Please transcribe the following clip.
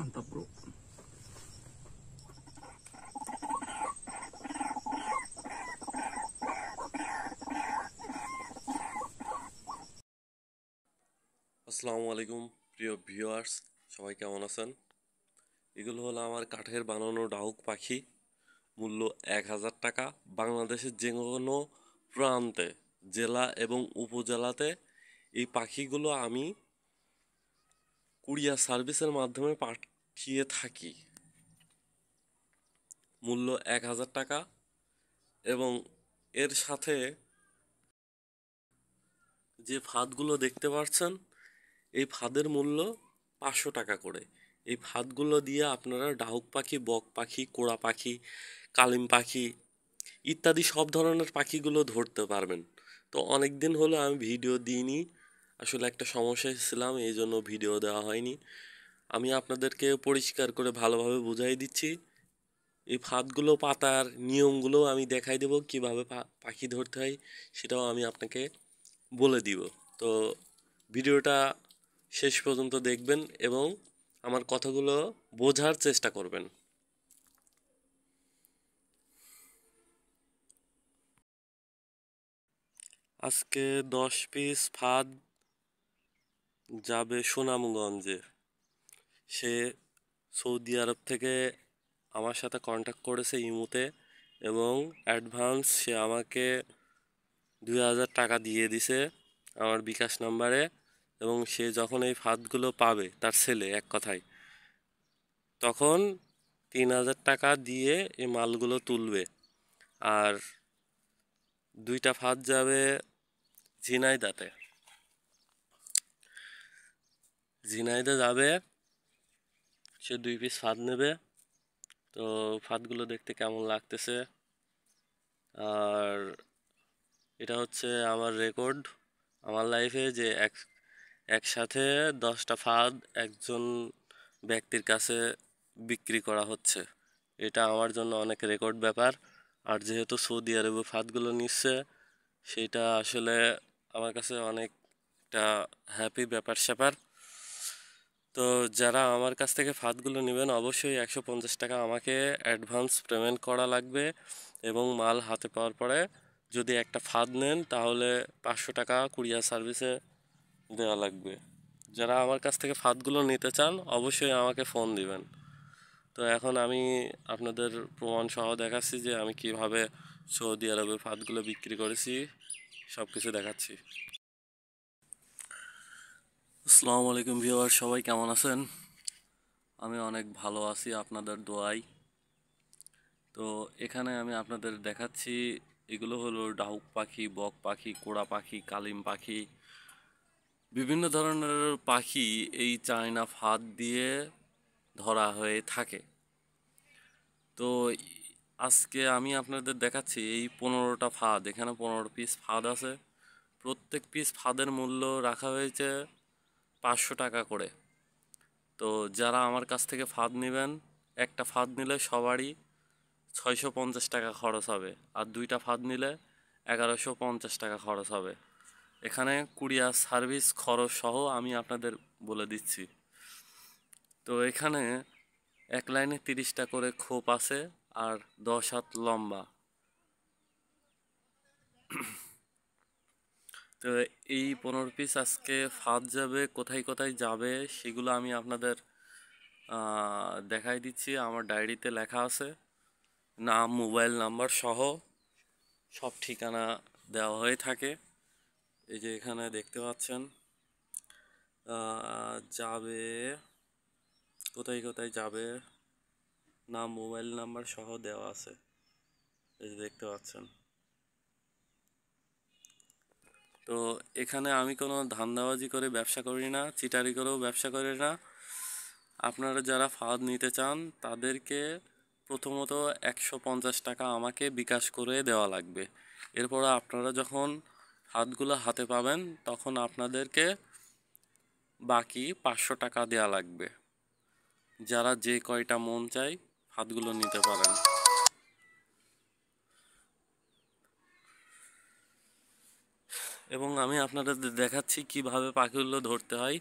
Mantap bro. আসসালামু আলাইকুম প্রিয় ভিউয়ার্স, সবাই কেমন আছেন? এগুলো হলো আমার কাঠের বানানো ডাহুক পাখি। মূল্য 1000 টাকা। বাংলাদেশের যে কোনো প্রান্তে, জেলা এবং উপজেলাতে এই পাখিগুলো আমি কুরিয়ার সার্ভিসের মাধ্যমে পাঠিয়ে থাকি। মূল্য 1000 টাকা এবং এর সাথে যে ফাঁদগুলো দেখতে পাচ্ছেন, এই ফাঁদের মূল্য 500 টাকা করে। এই ফাঁদগুলো দিয়ে আপনারা ডাহুক পাখি, বক পাখি, কোড়া পাখি, কালিম পাখি ইত্যাদি সব ধরনের পাখিগুলো ধরতে পারবেন। তো অনেক দিন হলো আমি ভিডিও দিইনি, আসলে একটা সমস্যায় ছিলাম, এই জন্য ভিডিও দেওয়া হয়নি। আমি আপনাদেরকে পরিষ্কার করে ভালোভাবে বুঝাই দিচ্ছি। এই ফাঁদগুলো পাতার নিয়মগুলো আমি দেখাই দেব, কিভাবে পাখি ধরতে হয় সেটাও আমি আপনাকে বলে দিব। তো ভিডিওটা শেষ পর্যন্ত দেখবেন এবং আমার কথাগুলো বোঝার চেষ্টা করবেন। আজকে 10 পিস ফাঁদ যাবে সুনামগঞ্জে। সে সৌদি আরব থেকে আমার সাথে কন্ট্যাক্ট করেছে ইমুতে এবং অ্যাডভান্স সে আমাকে 2000 টাকা দিয়ে দিছে আমার বিকাশ নাম্বারে। এবং সে যখন এই ফাঁদগুলো পাবে, তার ছেলে এক কথায়, তখন 3000 টাকা দিয়ে এই মালগুলো তুলবে। আর 2টা ফাঁদ যাবে ঝিনাইদাতে। ঝিনাইদে যাবে, সে 2 পিস ফাঁদ নেবে। তো ফাঁদগুলো দেখতে কেমন লাগতেছে, আর এটা হচ্ছে আমার রেকর্ড আমার লাইফে, যে একসাথে 10টা ফাঁদ একজন ব্যক্তির কাছে বিক্রি করা হচ্ছে। এটা আমার জন্য অনেক রেকর্ড ব্যাপার। আর যেহেতু সৌদি আরবে ফাঁদগুলো নিচ্ছে, সেটা আসলে আমার কাছে অনেকটা হ্যাপি ব্যাপার স্যাপার। তো যারা আমার কাছ থেকে ফাঁদগুলো নেবেন, অবশ্যই 150 টাকা আমাকে অ্যাডভান্স পেমেন্ট করা লাগবে এবং মাল হাতে পাওয়ার পরে যদি একটা ফাঁদ নেন তাহলে 500 টাকা কুরিয়ার সার্ভিসে দেওয়া লাগবে। যারা আমার কাছ থেকে ফাঁদগুলো নিতে চান অবশ্যই আমাকে ফোন দিবেন। তো এখন আমি আপনাদের প্রমাণ সহ দেখাচ্ছি যে আমি কিভাবে সৌদি আরবে ফাঁদগুলো বিক্রি করেছি, সব কিছু দেখাচ্ছি। আসসালামু আলাইকুম ভিউয়ার, সবাই কেমন আছেন? আমি অনেক ভালো আছি আপনাদের দোয়ায়। তো এখানে আমি আপনাদের দেখাচ্ছি, এগুলো হলো ডাহুক পাখি, বক পাখি, কোড়া পাখি, কালিম পাখি, বিভিন্ন ধরনের পাখি এই চায়না ফাঁদ দিয়ে ধরা হয়ে থাকে। তো আজকে আমি আপনাদের দেখাচ্ছি এই 15টা ফাঁদ। এখানে 15 পিস ফাঁদ আছে। প্রত্যেক পিস ফাঁদের মূল্য রাখা হয়েছে 500 টাকা করে। তো যারা আমার কাছ থেকে ফাঁদ নেবেন, একটা ফাঁদ নিলে সবারই 650 টাকা খরচ হবে, আর 2টা ফাঁদ নিলে 1150 টাকা খরচ হবে। এখানে কুরিয়ার সার্ভিস খরচ সহ আমি আপনাদের বলে দিচ্ছি। তো এখানে এক লাইনে 30টা করে খোপ আছে আর 10 হাত লম্বা। তো এই 15 পিস আজকে ফাঁদ যাবে, কোথায় কোথায় যাবে সেগুলো আমি আপনাদের দেখাই দিচ্ছি। আমার ডায়েরিতে লেখা আছে, নাম, মোবাইল নাম্বার সহ সব ঠিকানা দেওয়া হয়ে থাকে। এই যে এখানে দেখতে পাচ্ছেন যাবে, কোথায় কোথায় যাবে, নাম, মোবাইল নাম্বার সহ দেওয়া আছে। এই যে দেখতে পাচ্ছেন। তো এখানে আমি কোনো ধান্দাবাজি করে ব্যবসা করি না, চিটারি করেও ব্যবসা করি না। আপনারা যারা ফাঁদ নিতে চান তাদেরকে প্রথমত 150 টাকা আমাকে বিকাশ করে দেওয়া লাগবে। এরপর আপনারা যখন ফাঁদগুলো হাতে পাবেন তখন আপনাদেরকে বাকি 500 টাকা দেওয়া লাগবে। যারা যে কয়টা মন চায় ফাঁদগুলো নিতে পারেন। এবং আমি আপনাদের দেখাচ্ছি কিভাবে পাখিগুলো ধরতে হয়।